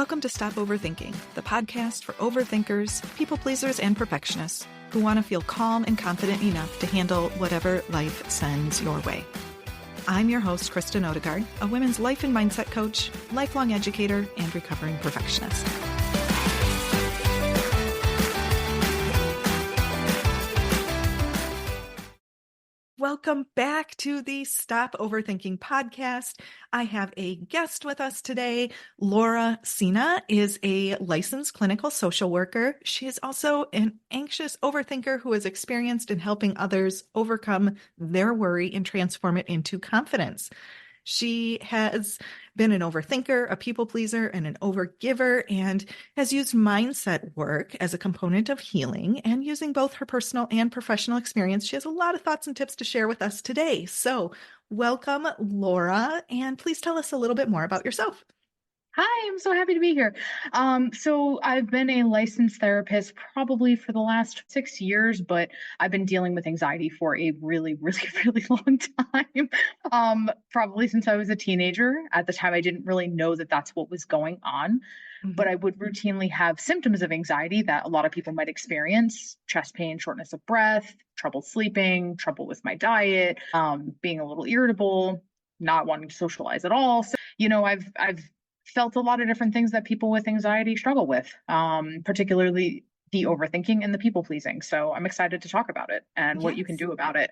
Welcome to Stop Overthinking, the podcast for overthinkers, people pleasers, and perfectionists who want to feel calm and confident enough to handle whatever life sends your way. I'm your host, Kristen Odegaard, a women's life and mindset coach, lifelong educator, and recovering perfectionist. Welcome back to the Stop Overthinking podcast. I have a guest with us today. Laura Cina is a licensed clinical social worker. She is also an anxious overthinker who is experienced in helping others overcome their worry and transform it into confidence. She has been an overthinker, a people pleaser, and an overgiver, and has used mindset work as a component of healing. And using both her personal and professional experience, she has a lot of thoughts and tips to share with us today. So welcome, Laura, and please tell us a little bit more about yourself. Hi, I'm so happy to be here. So I've been a licensed therapist probably for the last 6 years, but I've been dealing with anxiety for a really, really, really long time. Probably since I was a teenager. At the time, I didn't really know that that's what was going on, but I would routinely have symptoms of anxiety that a lot of people might experience: chest pain, shortness of breath, trouble sleeping, trouble with my diet, being a little irritable, not wanting to socialize at all. So, I've felt a lot of different things that people with anxiety struggle with, particularly the overthinking and the people pleasing. So I'm excited to talk about it and what you can do about it.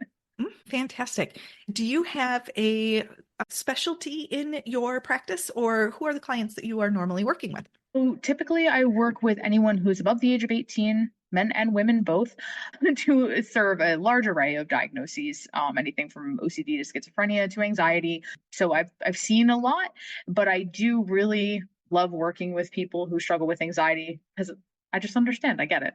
Fantastic. Do you have a specialty in your practice, or who are the clients that you are normally working with? So typically I work with anyone who's above the age of 18, men and women both, to serve a large array of diagnoses, anything from OCD to schizophrenia to anxiety. So I've seen a lot, but I do really love working with people who struggle with anxiety because I just understand. I get it.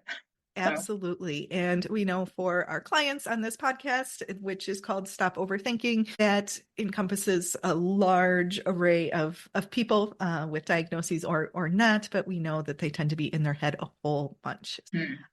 Absolutely. And we know for our clients on this podcast, which is called Stop Overthinking, that encompasses a large array of people with diagnoses or not, but we know that they tend to be in their head a whole bunch.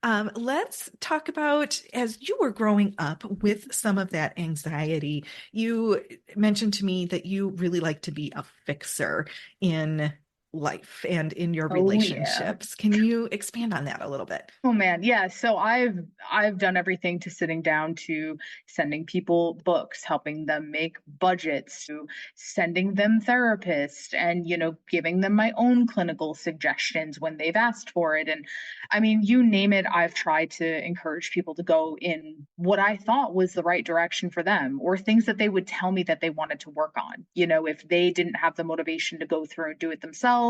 Let's talk about, as you were growing up with some of that anxiety, you mentioned to me that you really like to be a fixer in life and in your relationships. Can you expand on that a little bit? Oh man, yeah. So I've done everything to sitting down to sending people books, helping them make budgets, to sending them therapists, and giving them my own clinical suggestions when they've asked for it. And I mean, you name it, I've tried to encourage people to go in what I thought was the right direction for them, or things that they would tell me that they wanted to work on. If they didn't have the motivation to go through and do it themselves,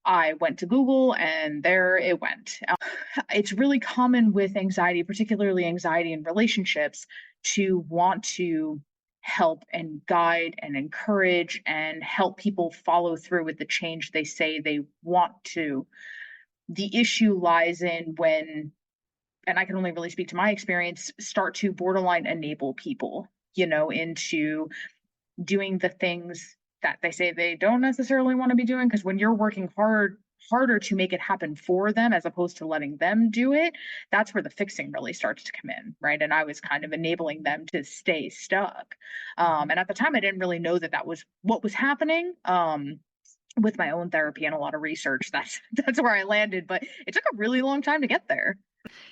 I went to Google and there it went. It's really common with anxiety, particularly anxiety in relationships, to want to help and guide and encourage and help people follow through with the change they say they want to. The issue lies in when, and I can only really speak to my experience, start to borderline enable people, into doing the things that they say they don't necessarily want to be doing. Because when you're working harder to make it happen for them as opposed to letting them do it, that's where the fixing really starts to come in, right? And I was kind of enabling them to stay stuck. And at the time, I didn't really know that was what was happening. With my own therapy and a lot of research, that's where I landed, but it took a really long time to get there.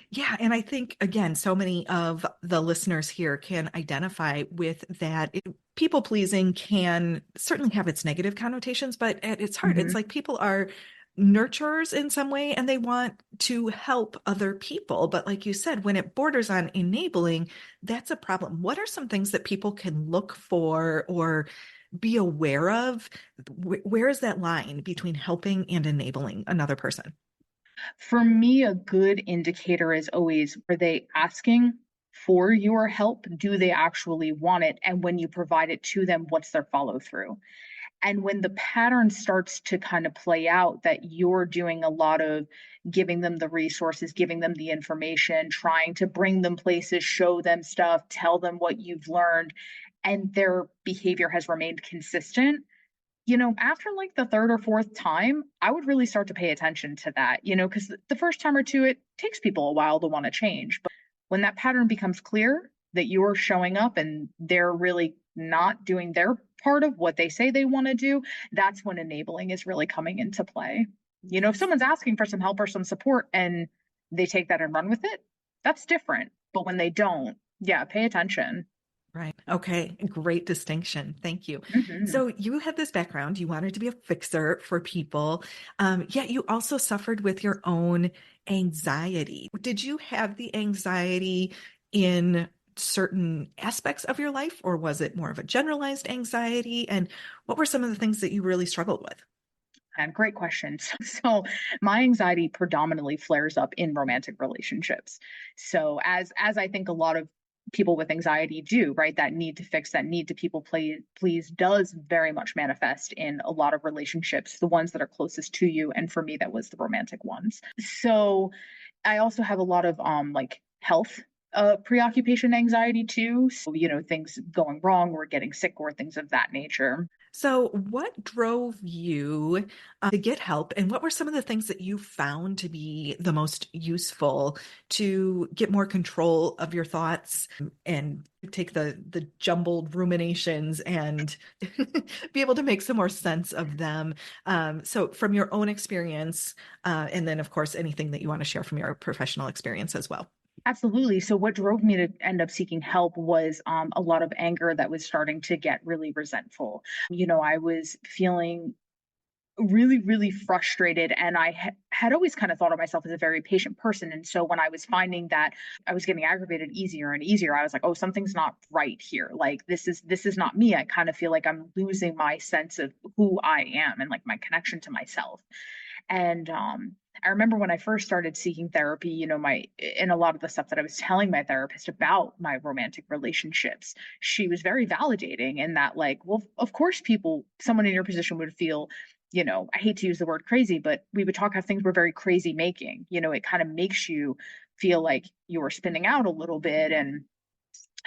Yeah. And I think, again, so many of the listeners here can identify with that. People pleasing can certainly have its negative connotations, but at its heart, it's like people are nurturers in some way and they want to help other people. But like you said, when it borders on enabling, that's a problem. What are some things that people can look for or be aware of? Where is that line between helping and enabling another person? For me, a good indicator is always, are they asking for your help? Do they actually want it? And when you provide it to them, what's their follow through? And when the pattern starts to kind of play out that you're doing a lot of giving them the resources, giving them the information, trying to bring them places, show them stuff, tell them what you've learned, and their behavior has remained consistent, after like the third or fourth time, I would really start to pay attention to that, because the first time or two, it takes people a while to want to change. But when that pattern becomes clear that you're showing up and they're really not doing their part of what they say they want to do, that's when enabling is really coming into play. If someone's asking for some help or some support and they take that and run with it, that's different. But when they don't, yeah, pay attention. Right. Okay. Great distinction. Thank you. Hmm. So you had this background. You wanted to be a fixer for people, yet you also suffered with your own anxiety. Did you have the anxiety in certain aspects of your life, or was it more of a generalized anxiety? And what were some of the things that you really struggled with? And great questions. So my anxiety predominantly flares up in romantic relationships. So as I think a lot of people with anxiety do, right? That need to fix, that need to people please does very much manifest in a lot of relationships, the ones that are closest to you. And for me, that was the romantic ones. So I also have a lot of like health preoccupation anxiety too. So, things going wrong or getting sick or things of that nature. So, what drove you to get help, and what were some of the things that you found to be the most useful to get more control of your thoughts and take the jumbled ruminations and be able to make some more sense of them? So, from your own experience, and then, of course, anything that you want to share from your professional experience as well. Absolutely. So what drove me to end up seeking help was a lot of anger that was starting to get really resentful. I was feeling really, really frustrated, and I had always kind of thought of myself as a very patient person. And so when I was finding that I was getting aggravated easier and easier, I was like, oh, something's not right here. Like this is not me. I kind of feel like I'm losing my sense of who I am and like my connection to myself. And I remember when I first started seeking therapy, my in a lot of the stuff that I was telling my therapist about my romantic relationships, she was very validating in that, like, well, of course, someone in your position would feel, I hate to use the word crazy, but we would talk how things were very crazy making. It kind of makes you feel like you're spinning out a little bit and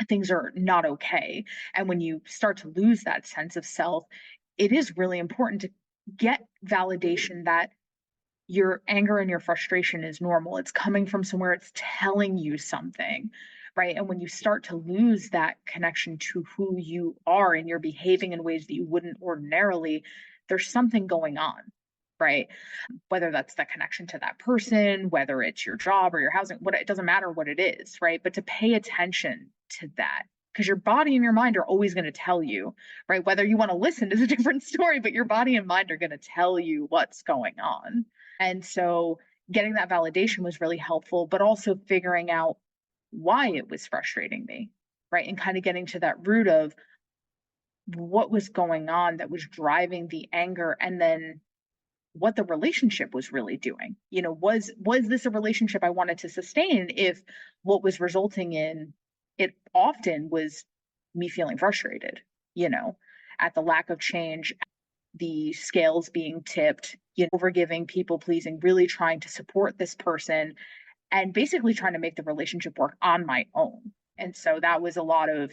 things are not okay. And when you start to lose that sense of self, it is really important to get validation that your anger and your frustration is normal. It's coming from somewhere, it's telling you something, right? And when you start to lose that connection to who you are and you're behaving in ways that you wouldn't ordinarily, there's something going on, right? Whether that's the connection to that person, whether it's your job or your housing, it doesn't matter what it is, right? But to pay attention to that. Because your body and your mind are always going to tell you, right? Whether you want to listen is a different story, but your body and mind are going to tell you what's going on. And so getting that validation was really helpful, but also figuring out why it was frustrating me, right? And kind of getting to that root of what was going on that was driving the anger, and then what the relationship was really doing. Was this a relationship I wanted to sustain if what was resulting in it often was me feeling frustrated, you know, at the lack of change, the scales being tipped, overgiving, people pleasing, really trying to support this person and basically trying to make the relationship work on my own. And so that was a lot of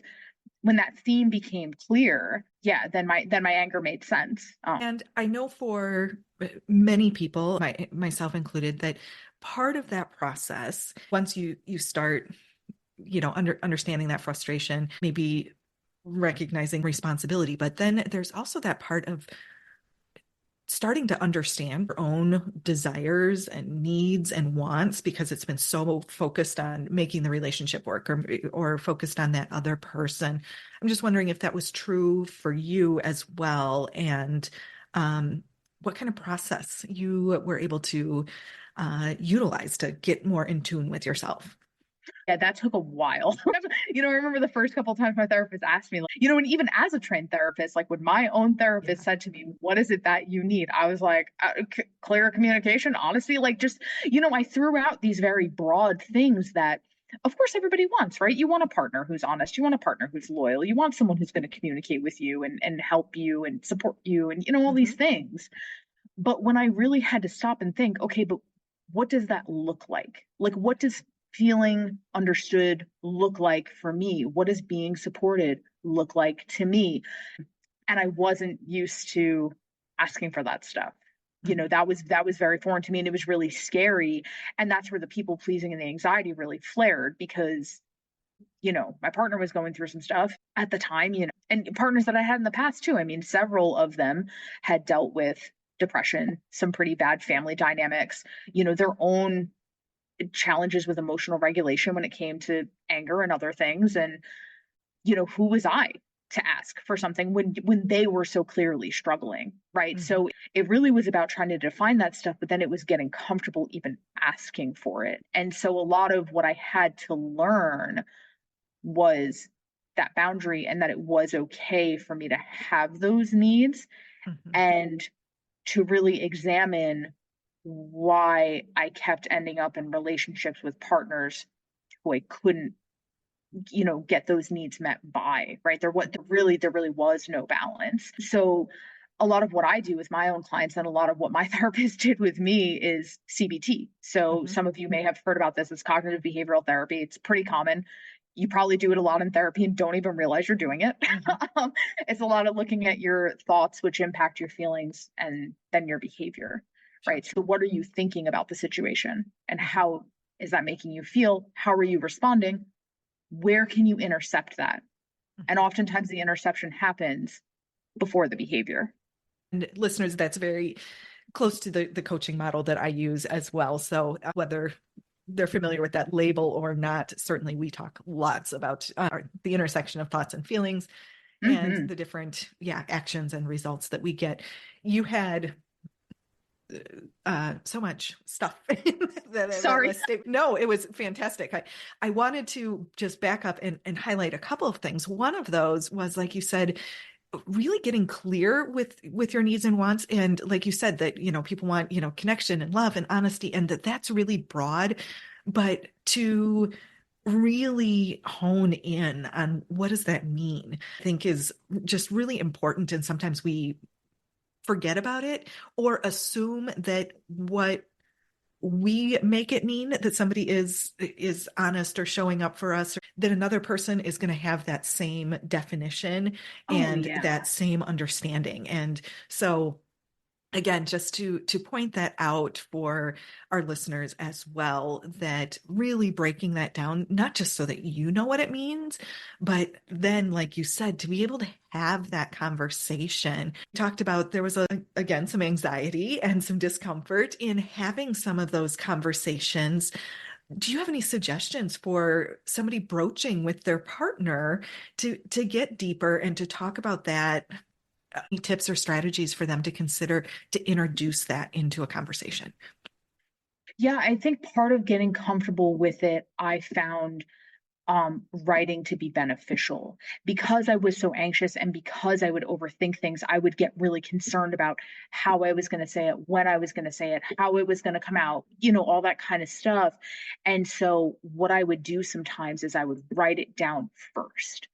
when that theme became clear, yeah, then my anger made sense. And I know for many people, myself included, that part of that process, once you start, understanding that frustration, maybe recognizing responsibility, but then there's also that part of starting to understand your own desires and needs and wants because it's been so focused on making the relationship work or focused on that other person. I'm just wondering if that was true for you as well, and what kind of process you were able to utilize to get more in tune with yourself. Yeah, that took a while. I remember the first couple of times my therapist asked me, like, and even as a trained therapist, like when my own therapist Yeah. said to me, "What is it that you need?" I was like, clear communication, honesty, like just, I threw out these very broad things that, of course, everybody wants, right? You want a partner who's honest, you want a partner who's loyal, you want someone who's going to communicate with you and help you and support you and, all these Mhm. things. But when I really had to stop and think, okay, but what does that look like? Like, what does feeling understood look like for me? What does being supported look like to me? And I wasn't used to asking for that stuff. That was very foreign to me, and it was really scary. And that's where the people pleasing and the anxiety really flared because my partner was going through some stuff at the time, and partners that I had in the past too. I mean, several of them had dealt with depression, some pretty bad family dynamics, their own challenges with emotional regulation when it came to anger and other things. And, who was I to ask for something when they were so clearly struggling, right? Mhm. So it really was about trying to define that stuff, but then it was getting comfortable even asking for it. And so a lot of what I had to learn was that boundary, and that it was okay for me to have those needs, Mhm. and to really examine why I kept ending up in relationships with partners who I couldn't, get those needs met by, right? There really was no balance. So a lot of what I do with my own clients, and a lot of what my therapist did with me, is CBT. So Mhm. some of you may have heard about this. It's cognitive behavioral therapy. It's pretty common. You probably do it a lot in therapy and don't even realize you're doing it. Mhm. It's a lot of looking at your thoughts, which impact your feelings and then your behavior, Sure. right? So what are you thinking about the situation, and Mhm. how is that making you feel? How are you responding? Where can you intercept that? And Mhm. oftentimes the interception happens before the behavior. And listeners, that's very close to the coaching model that I use as well. So whether they're familiar with that label or not, certainly we talk lots about the intersection of thoughts and feelings and Hmm. the different, actions and results that we get. You had so much stuff that Sorry. list. No, it was fantastic. I wanted to just back up and highlight a couple of things. One of those was, like you said, really getting clear with your needs and wants. And like you said, that people want connection and love and honesty, and that's really broad. But to really hone in on what does that mean, I think is just really important. And sometimes we forget about it or assume that what we make it mean that somebody is honest or showing up for us, that another person is going to have that same definition Oh, and yeah. that same understanding. And so again, just to point that out for our listeners as well, that really breaking that down, not just so that you know what it means, but then, like you said, to be able to have that conversation. We talked about there was again some anxiety and some discomfort in having some of those conversations. Do you have any suggestions for somebody broaching with their partner to get deeper and to talk about that? Any tips or strategies for them to consider to introduce that into a conversation? Yeah, I think part of getting comfortable with it, I found writing to be beneficial. Because I was so anxious and because I would overthink things, I would get really concerned about how I was going to say it, when I was going to say it, how it was going to come out, all that kind of stuff. And so what I would do sometimes is I would write it down first.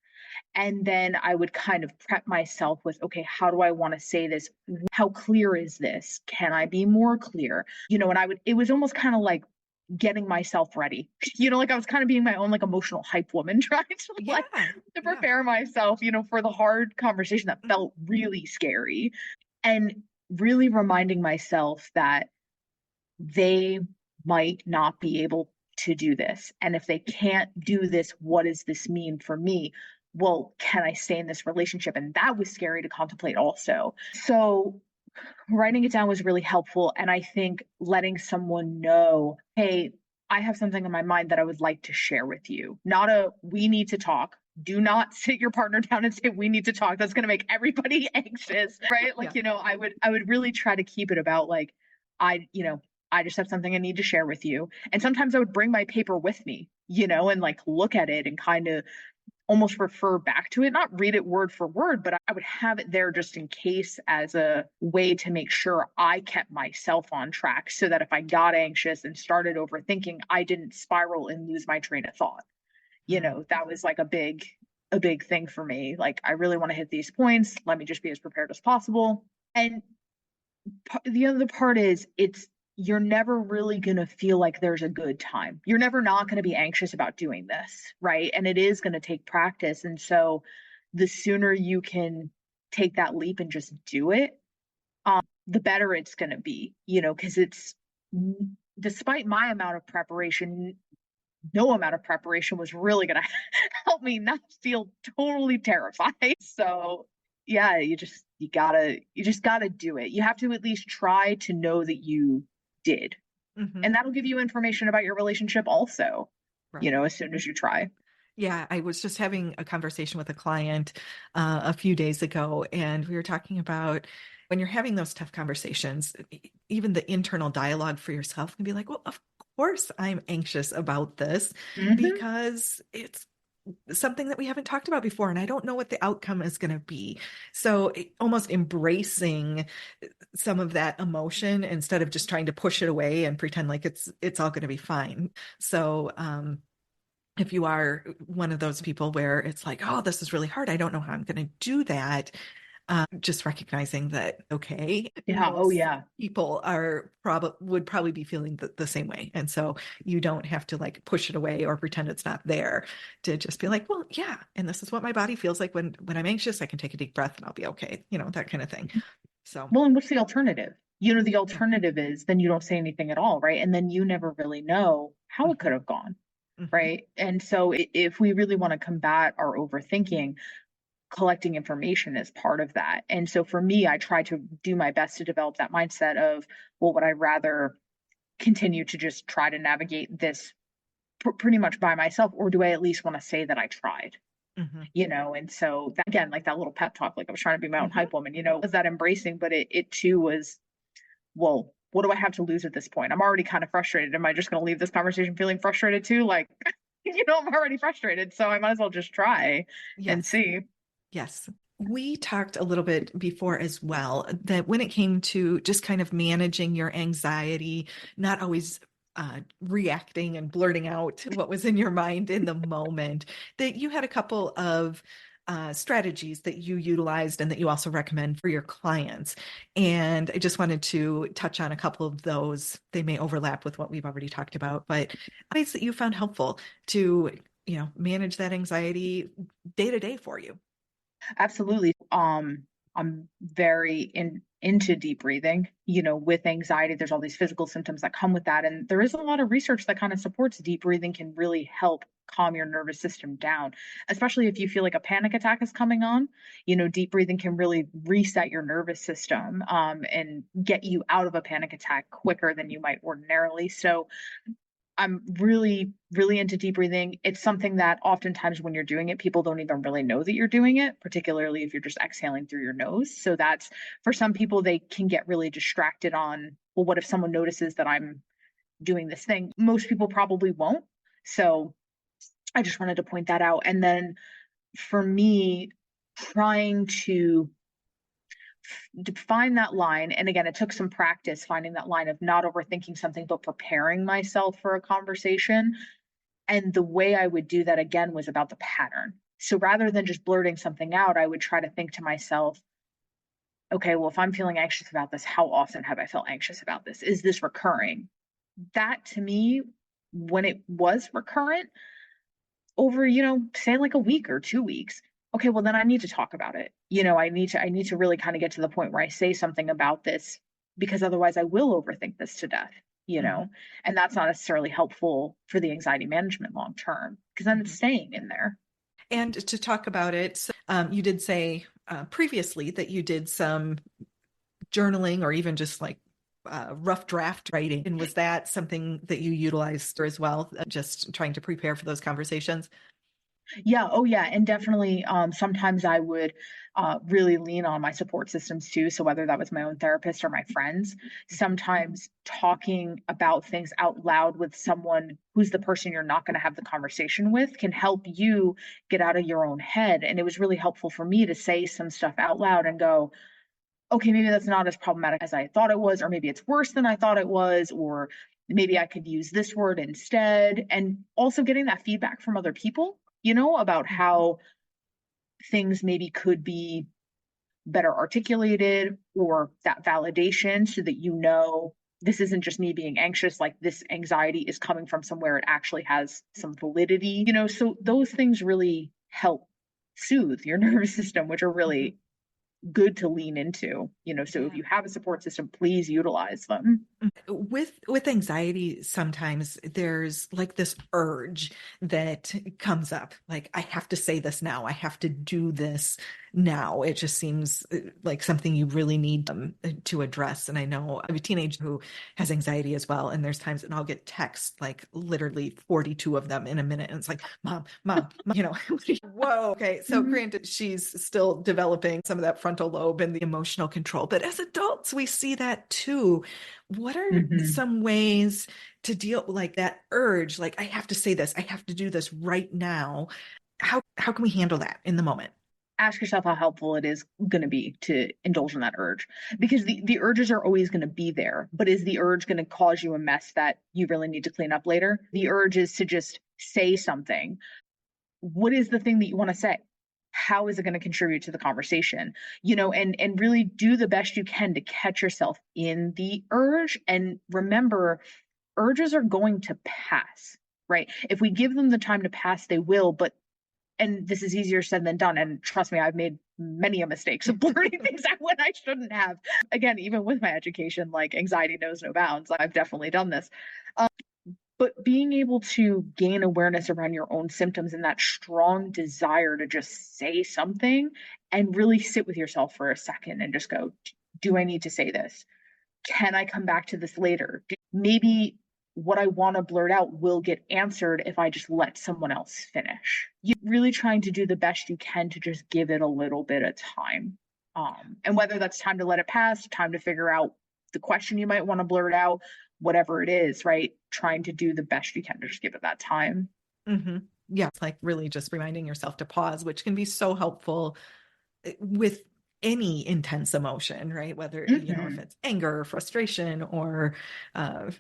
And then I would kind of prep myself with, okay, how do I want to say this? How clear is this? Can I be more clear? And it was almost kind of like getting myself ready. Like I was kind of being my own like emotional hype woman, trying to like Yeah, to yeah. prepare myself, for the hard conversation that Mhm. felt really scary. And really reminding myself that they might not be able to do this. And if they can't do this, what does this mean for me? Well, can I stay in this relationship? And that was scary to contemplate also. So writing it down was really helpful. And I think letting someone know, hey, I have something in my mind that I would like to share with you. Not a we need to talk. Do not sit your partner down and say we need to talk. That's going to make everybody anxious, right? Yeah. Like, I would really try to keep it about like I, I just have something I need to share with you. And sometimes I would bring my paper with me, and like look at it and kind of almost refer back to it, not read it word for word, but I would have it there just in case as a way to make sure I kept myself on track so that if I got anxious and started overthinking, I didn't spiral and lose my train of thought. Mm. That was like a big thing for me. Like I really want to hit these points. Let me just be as prepared as possible. And the other part is you're never really going to feel like there's a good time. You're never not going to be anxious about doing this, right? And it is going to take practice. And so the sooner you can take that leap and just do it, the better it's going to be, because despite my amount of preparation, no amount of preparation was really going to help me not feel totally terrified. So, yeah, you just gotta do it. You have to at least try to know that you did. Hmm. And that'll give you information about your relationship also, Right. as soon as you try. Yeah, I was just having a conversation with a client a few days ago, and we were talking about when you're having those tough conversations, even the internal dialogue for yourself can be like, well, of course I'm anxious about this Hmm. because it's something that we haven't talked about before, and I don't know what the outcome is going to be. So almost embracing some of that emotion instead of just trying to push it away and pretend like it's all going to be fine. So, if you are one of those people where it's like, oh, this is really hard, I don't know how I'm going to do that, just recognizing that, okay, Yeah. Oh, most yeah. people are probably would probably be feeling the same way. And so you don't have to like push it away or pretend it's not there, to just be like, well, yeah, and this is what my body feels like when I'm anxious. I can take a deep breath and I'll be okay, that kind of thing. So, Well, and what's the alternative? The yeah. alternative is then you don't say anything at all, right? And then you never really know how it Hmm. could have gone, Hmm. right? And so if we really want to combat our overthinking, collecting information is part of that. And so for me, I try to do my best to develop that mindset of, well, would I rather continue to just try to navigate this pretty much by myself, or do I at least want to say that I tried? Hmm. And so that, again, like that little pep talk, like I was trying to be my own Hmm. hype woman, was that embracing, but it too was, well, what do I have to lose at this point? I'm already kind of frustrated. Am I just going to leave this conversation feeling frustrated too? Like, I'm already frustrated, so I might as well just try and Yes. see. Yes. We talked a little bit before as well that when it came to just kind of managing your anxiety, not always reacting and blurting out what was in your mind in the moment, that you had a couple of strategies that you utilized and that you also recommend for your clients. And I just wanted to touch on a couple of those. They may overlap with what we've already talked about, but ways that you found helpful to, manage that anxiety day to day for you. Absolutely. I'm very into deep breathing. With anxiety, there's all these physical symptoms that come with that. And there is a lot of research that kind of supports deep breathing can really help calm your nervous system down, especially if you feel like a panic attack is coming on. Deep breathing can really reset your nervous system, and get you out of a panic attack quicker than you might ordinarily. So I'm really, really into deep breathing. It's something that oftentimes when you're doing it, people don't even really know that you're doing it, particularly if you're just exhaling through your nose. So that's, for some people, they can get really distracted on, well, what if someone notices that I'm doing this thing? Most people probably won't. So I just wanted to point that out. And then for me, trying to find that line, and again, it took some practice finding that line of not overthinking something, but preparing myself for a conversation. And the way I would do that again was about the pattern. So rather than just blurting something out, I would try to think to myself, okay, well, if I'm feeling anxious about this, how often have I felt anxious about this? Is this recurring? That to me, when it was recurrent over, say like a week or 2 weeks, okay, well then I need to talk about it. I need to really kind of get to the point where I say something about this, because otherwise I will overthink this to death, you Mhm, know, and that's not necessarily helpful for the anxiety management long term, because then it's mhm. staying in there. And to talk about it, so, you did say previously that you did some journaling or even just like rough draft writing. And was that something that you utilized as well, just trying to prepare for those conversations? Yeah, oh yeah, and definitely, sometimes I would, really lean on my support systems too, so whether that was my own therapist or my friends, sometimes talking about things out loud with someone who's the person you're not gonna have the conversation with can help you get out of your own head, and it was really helpful for me to say some stuff out loud and go, "Okay, maybe that's not as problematic as I thought it was, or maybe it's worse than I thought it was, or maybe I could use this word instead," and also getting that feedback from other people, about Mhm, how things maybe could be better articulated, or that validation so that this isn't just me being anxious, like this anxiety is coming from somewhere, it actually has some validity, so those things really help soothe your nervous system, which are mhm. really good to lean into, so if Yeah. you have a support system, please utilize them. With anxiety, sometimes there's like this urge that comes up, like I have to say this now, I have to do this now. It just seems like something you really need to address. And I know I have a teenager who has anxiety as well, and there's times and I'll get texts, like literally 42 of them in a minute, and it's like, mom, whoa, okay. So Mhm. granted, she's still developing some of that frontal lobe and the emotional control, but as adults we see that too. What are Mhm. some ways to deal like that urge, like I have to say this, I have to do this right now? How can we handle that in the moment? Ask yourself how helpful it is going to be to indulge in that urge, because the urges are always going to be there, but is the urge going to cause you a mess that you really need to clean up later? The urge is to just say something. What is the thing that you want to say? How is it going to contribute to the conversation? And really do the best you can to catch yourself in the urge, and remember, urges are going to pass, right? If we give them the time to pass, they will. But and this is easier said than done, and trust me, I've made many a mistakes of blurting things out when I shouldn't have. Again, even with my education, like, anxiety knows no bounds. I've definitely done this. But being able to gain awareness around your own symptoms and that strong desire to just say something, and really sit with yourself for a second and just go, do I need to say this? Can I come back to this later? Maybe what I want to blurt out will get answered if I just let someone else finish. You're really trying to do the best you can to just give it a little bit of time. And whether that's time to let it pass, time to figure out the question you might want to blurt out, whatever it is, right? Trying to do the best you can to just give it that time. Hmm. Yeah, it's like really just reminding yourself to pause, which can be so helpful with any intense emotion, right? Whether, if Mhm. it's anger, frustration, or uh,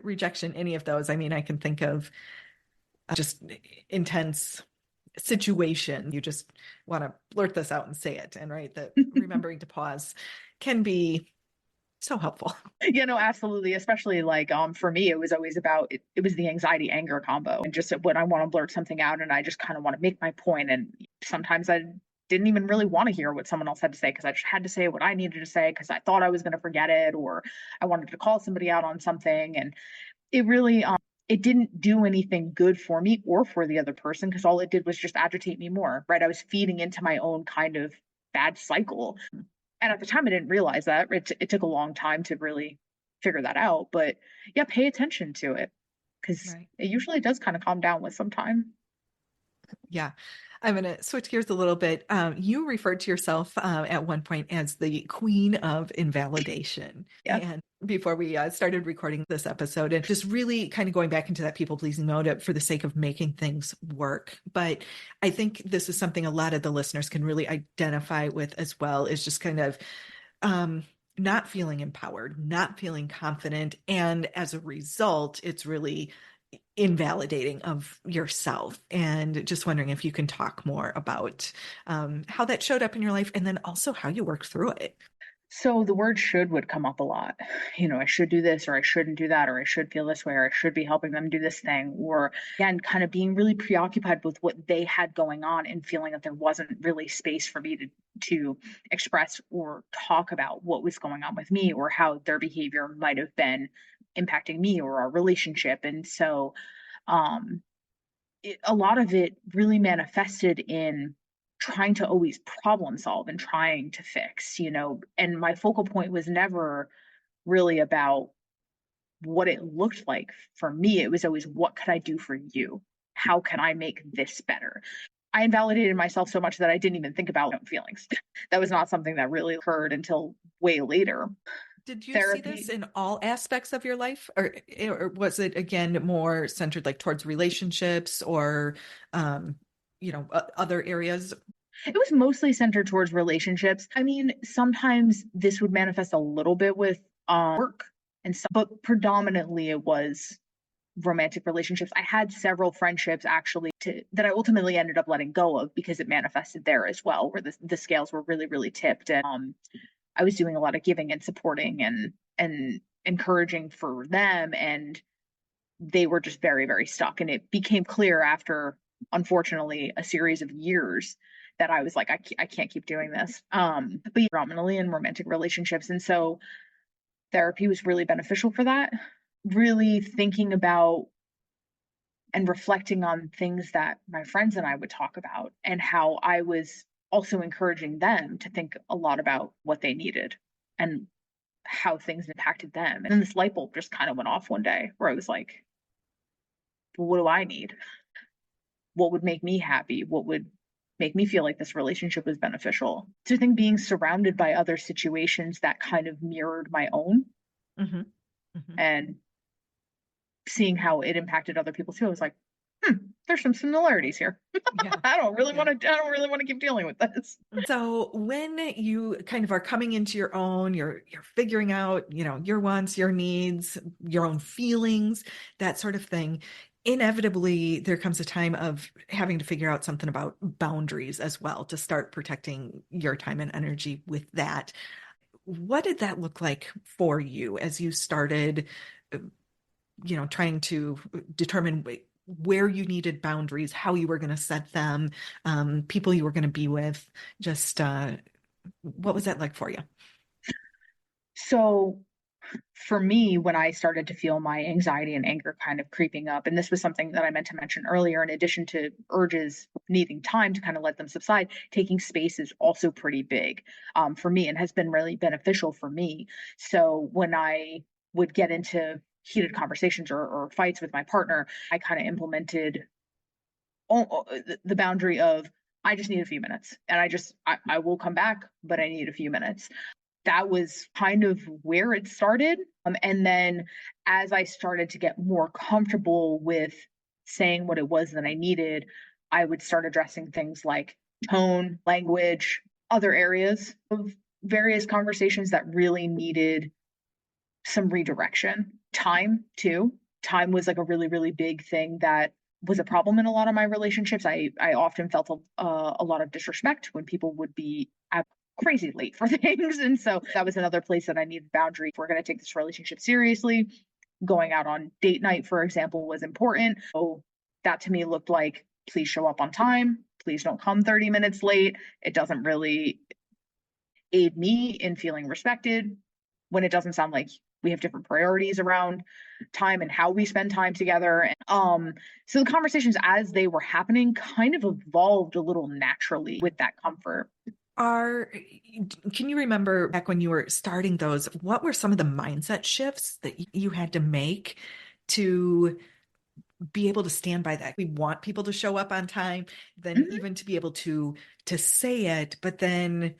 rejection, any of those. I mean, I can think of just intense situation. You just want to blurt this out and say it. And right, that remembering to pause can be so helpful. Absolutely. Especially, like, for me, it was always about it was the anxiety anger combo. And just when I want to blurt something out and I just kind of want to make my point, and sometimes I didn't even really want to hear what someone else had to say, because I just had to say what I needed to say because I thought I was going to forget it, or I wanted to call somebody out on something. And it really it didn't do anything good for me or for the other person, because all it did was just agitate me more, right? I was feeding into my own kind of bad cycle. And at the time, I didn't realize that. It took a long time to really figure that out. But yeah, pay attention to it, because Right. it usually does kind of calm down with some time. Yeah. I'm going to switch gears a little bit. You referred to yourself at one point as the queen of invalidation. Yes. And before we started recording this episode, and just really kind of going back into that people pleasing mode for the sake of making things work. But I think this is something a lot of the listeners can really identify with as well, is just kind of um, not feeling empowered, not feeling confident. And as a result, it's really invalidating of yourself. And just wondering if you can talk more about how that showed up in your life and then also how you worked through it. So the word should would come up a lot. I should do this, or I shouldn't do that, or I should feel this way, or I should be helping them do this thing. Or again, kind of being really preoccupied with what they had going on and feeling that there wasn't really space for me to express or talk about what was going on with me, or how their behavior might have been impacting me or our relationship. And so um a lot of it really manifested in trying to always problem solve and trying to fix, and my focal point was never really about what it looked like for me. It was always, what could I do for you? How can I make this better? I invalidated myself so much that I didn't even think about my own feelings. That was not something that really occurred until way later. Did you see this Therapy. in all aspects of your life, or was it again more centered like towards relationships or, um, other areas? It was mostly centered towards relationships. I mean, sometimes this would manifest a little bit with work and stuff, but predominantly it was romantic relationships. I had several friendships actually that I ultimately ended up letting go of because it manifested there as well, where the scales were really, really tipped. And I was doing a lot of giving and supporting and encouraging for them, and they were just very, very stuck. And it became clear after, unfortunately, a series of years that I was like, I can't keep doing this. But predominantly in romantic relationships. And so therapy was really beneficial for that. Really thinking about and reflecting on things that my friends and I would talk about and how I was also encouraging them to think a lot about what they needed and how things impacted them. And then this light bulb just kind of went off one day where I was like, well, what do I need? What would make me happy? What would make me feel like this relationship was beneficial? So I think being surrounded by other situations that kind of mirrored my own Hmm. Hmm. and seeing how it impacted other people too, I was like, there's some similarities here. Yeah. I don't really Yeah. want to. I don't really want to keep dealing with this. So when you kind of are coming into your own, you're figuring out, your wants, your needs, your own feelings, that sort of thing. Inevitably, there comes a time of having to figure out something about boundaries as well to start protecting your time and energy with that. What did that look like for you as you started, uh, trying to determine where you needed boundaries, how you were going to set them, people you were going to be with? Just what was that like for you? So for me, when I started to feel my anxiety and anger kind of creeping up, and this was something that I meant to mention earlier, in addition to urges needing time to kind of let them subside, taking space is also pretty big for me and has been really beneficial for me. So when I would get into heated conversations or fights with my partner, I kind of implemented the boundary of I just need a few minutes and I will come back, but I need a few minutes. That was kind of where it started. And then as I started to get more comfortable with saying what it was that I needed, I would start addressing things like tone, language, other areas of various conversations that really needed some redirection. Time, too. Time was like a really, really big thing that was a problem in a lot of my relationships. I often felt a lot of disrespect when people would be crazy late for things. And so that was another place that I needed boundary. If we're going to take this relationship seriously, going out on date night, for example, was important. So that to me looked like, please show up on time. Please don't come 30 minutes late. It doesn't really aid me in feeling respected when it doesn't sound like we have different priorities around time and how we spend time together. So the conversations as they were happening kind of evolved a little naturally with that comfort. Are Can you remember back when you were starting those, what were some of the mindset shifts that you had to make to be able to stand by that? We want people to show up on time, then Mhm. even to be able to say it, but then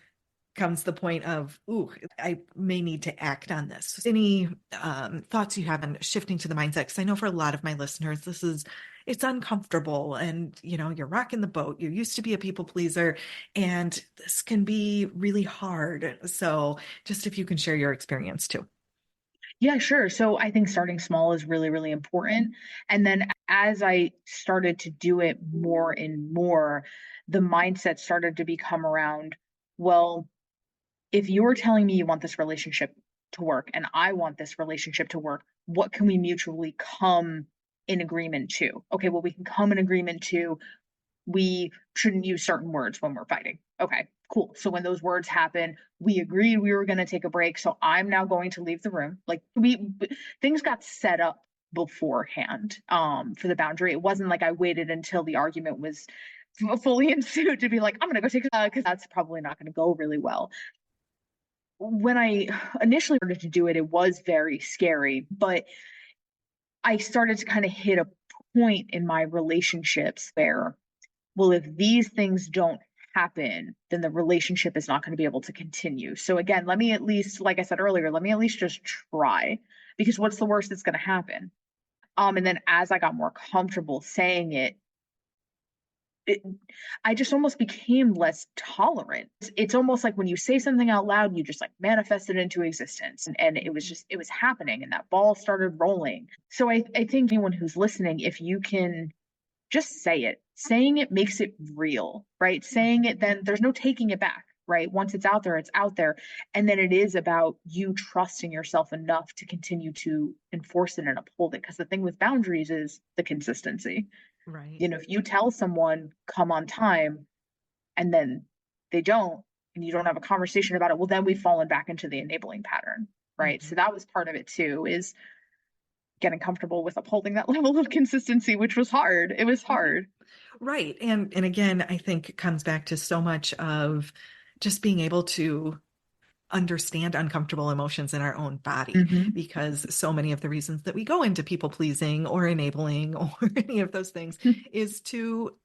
comes the point of, ooh, I may need to act on this. Any thoughts you have on shifting to the mindset? Because I know for a lot of my listeners, it's uncomfortable and, you're rocking the boat. You used to be a people pleaser and this can be really hard. So just if you can share your experience too. Yeah, sure. So I think starting small is really, really important. And then as I started to do it more and more, the mindset started to become around, well, if you're telling me you want this relationship to work and I want this relationship to work, what can we mutually come in agreement to? Okay, well, we can come in agreement to we shouldn't use certain words when we're fighting. Okay, cool. So when those words happen, we agreed we were going to take a break. So I'm now going to leave the room. Like things got set up beforehand for the boundary. It wasn't like I waited until the argument was fully ensued to be like, I'm going to go take because that's probably not going to go really well. When I initially started to do it, it was very scary, but I started to kind of hit a point in my relationships where, well, if these things don't happen, then the relationship is not going to be able to continue. So again, let me at least, like I said earlier, let me at least just try because what's the worst that's going to happen? And then as I got more comfortable saying it, I just almost became less tolerant. It's almost like when you say something out loud, you just like manifest it into existence. And it was just, it was happening and that ball started rolling. So I think anyone who's listening, if you can just say it, saying it makes it real, right? Saying it, then there's no taking it back. Right. Once it's out there, it's out there. And then it is about you trusting yourself enough to continue to enforce it and uphold it. Because the thing with boundaries is the consistency. Right. You know, if you tell someone come on time, and then they don't, and you don't have a conversation about it, well, then we've fallen back into the enabling pattern, right? Mhm. So that was part of it too, is getting comfortable with upholding that level of consistency, which was hard. It was Mhm. hard. Right. And again, I think it comes back to so much of just being able to understand uncomfortable emotions in our own body, Mhm. because so many of the reasons that we go into people pleasing or enabling or any of those things is to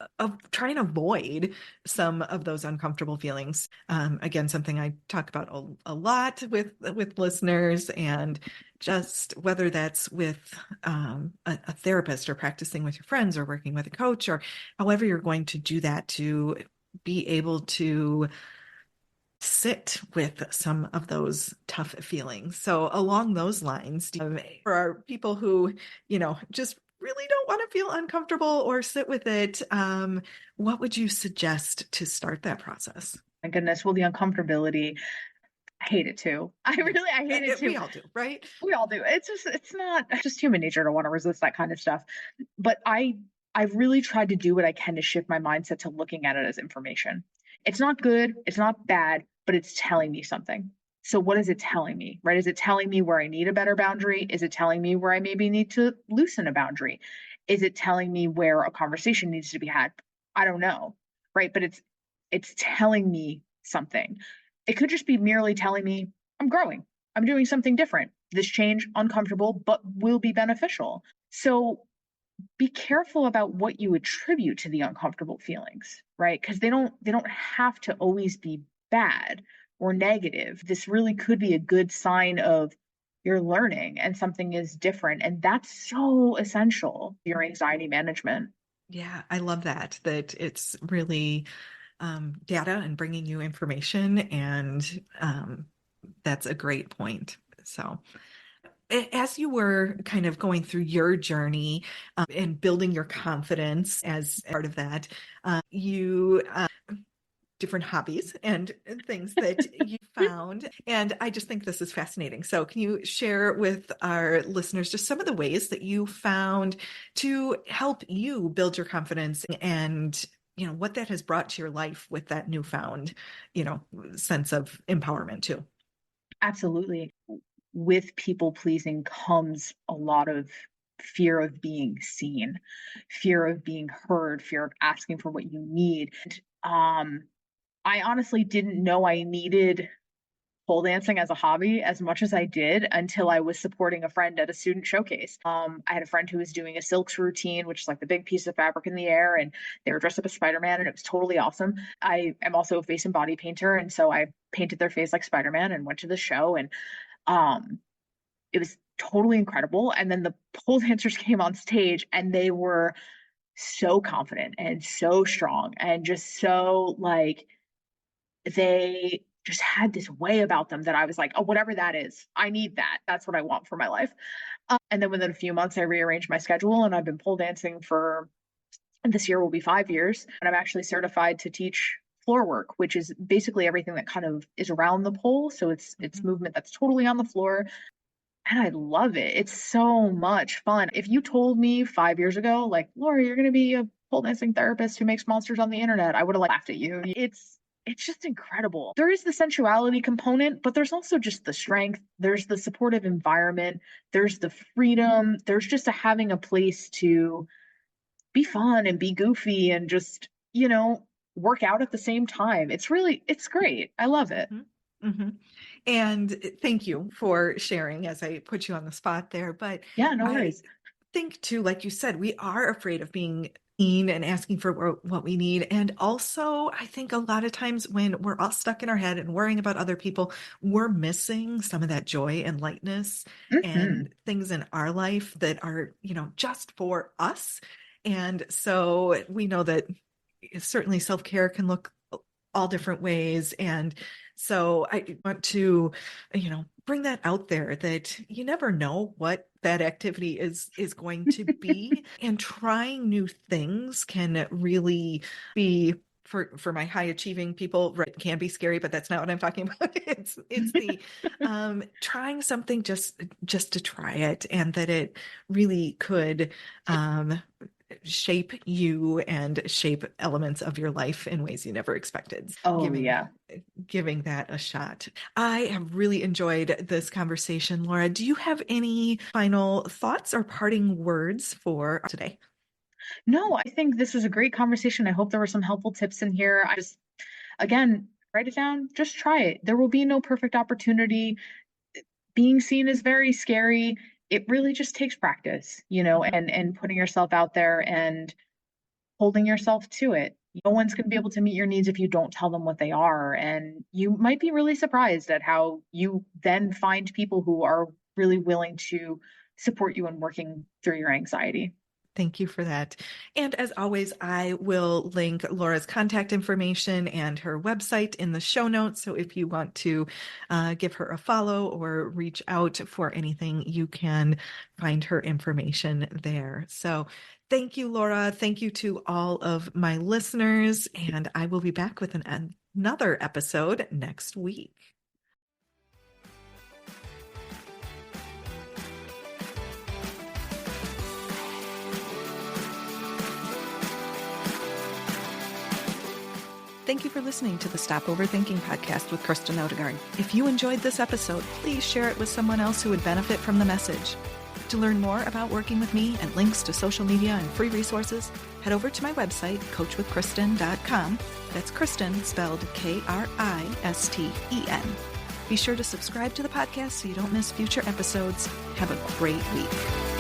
try and avoid some of those uncomfortable feelings. Again, something I talk about a lot with listeners, and just whether that's with a therapist or practicing with your friends or working with a coach or however you're going to do that, to be able to sit with some of those tough feelings. So along those lines, for our people who, just really don't want to feel uncomfortable or sit with it, what would you suggest to start that process? My goodness. Well, the uncomfortability, I hate it too. Yeah. I hate it too. We all do, right? We all do. It's not it's just human nature to want to resist that kind of stuff. But I've really tried to do what I can to shift my mindset to looking at it as information. It's not good, it's not bad, but it's telling me something. So what is it telling me? Right? Is it telling me where I need a better boundary? Is it telling me where I maybe need to loosen a boundary? Is it telling me where a conversation needs to be had? I don't know. Right? But it's telling me something. It could just be merely telling me I'm growing. I'm doing something different. This change, uncomfortable, but will be beneficial. So be careful about what you attribute to the uncomfortable feelings, right? Because they don't have to always be bad or negative. This really could be a good sign of you're learning and something is different. And that's so essential for your anxiety management. Yeah, I love that it's really data and bringing you information. And that's a great point. So, as you were kind of going through your journey and building your confidence as part of that, you different hobbies and things that you found. And I just think this is fascinating. So, can you share with our listeners just some of the ways that you found to help you build your confidence, and what that has brought to your life with that newfound, you know, sense of empowerment too? Absolutely. With people pleasing comes a lot of fear of being seen, fear of being heard, fear of asking for what you need. I honestly didn't know I needed pole dancing as a hobby as much as I did until I was supporting a friend at a student showcase. I had a friend who was doing a silks routine, which is like the big piece of fabric in the air, and they were dressed up as Spider-Man, and it was totally awesome. I am also a face and body painter, and so I painted their face like Spider-Man and went to the show, and um, it was totally incredible. And then the pole dancers came on stage, and they were so confident and so strong and just so like they just had this way about them that I was like, oh, whatever that is, I need that. That's what I want for my life. And then within a few months, I rearranged my schedule, and I've been pole dancing for this year will be 5 years. And I'm actually certified to teach floor work, which is basically everything that kind of is around the pole. So it's Mhm. movement that's totally on the floor. And I love it. It's so much fun. If you told me 5 years ago, like, Laura, you're going to be a pole dancing therapist who makes monsters on the internet, I would have laughed at you. It's just incredible. There is the sensuality component, but there's also just the strength. There's the supportive environment. There's the freedom. There's just a having a place to be fun and be goofy and just, work out at the same time. It's great. I love it. Mhm. Mhm. And thank you for sharing as I put you on the spot there. But Yeah, no I worries. think too, like you said, we are afraid of being seen and asking for what we need. And also, I think a lot of times when we're all stuck in our head and worrying about other people, we're missing some of that joy and lightness Hmm. and things in our life that are, just for us. And so we know that certainly self-care can look all different ways. And so I want to, bring that out there, that you never know what that activity is going to be. And trying new things can really be, for my high achieving people, right, can be scary, but that's not what I'm talking about. It's the trying something just to try it, and that it really could shape you and shape elements of your life in ways you never expected. Oh, yeah. Giving that a shot. I have really enjoyed this conversation. Laura, do you have any final thoughts or parting words for today? No, I think this was a great conversation. I hope there were some helpful tips in here. I just, again, write it down, just try it. There will be no perfect opportunity. Being seen is very scary. It really just takes practice, and putting yourself out there and holding yourself to it. No one's going to be able to meet your needs if you don't tell them what they are. And you might be really surprised at how you then find people who are really willing to support you in working through your anxiety. Thank you for that. And as always, I will link Laura's contact information and her website in the show notes. So if you want to give her a follow or reach out for anything, you can find her information there. So thank you, Laura. Thank you to all of my listeners. And I will be back with another episode next week. Thank you for listening to the Stop Overthinking podcast with Kristen Odegaard. If you enjoyed this episode, please share it with someone else who would benefit from the message. To learn more about working with me and links to social media and free resources, head over to my website, coachwithkristen.com. That's Kristen spelled Kristen. Be sure to subscribe to the podcast so you don't miss future episodes. Have a great week.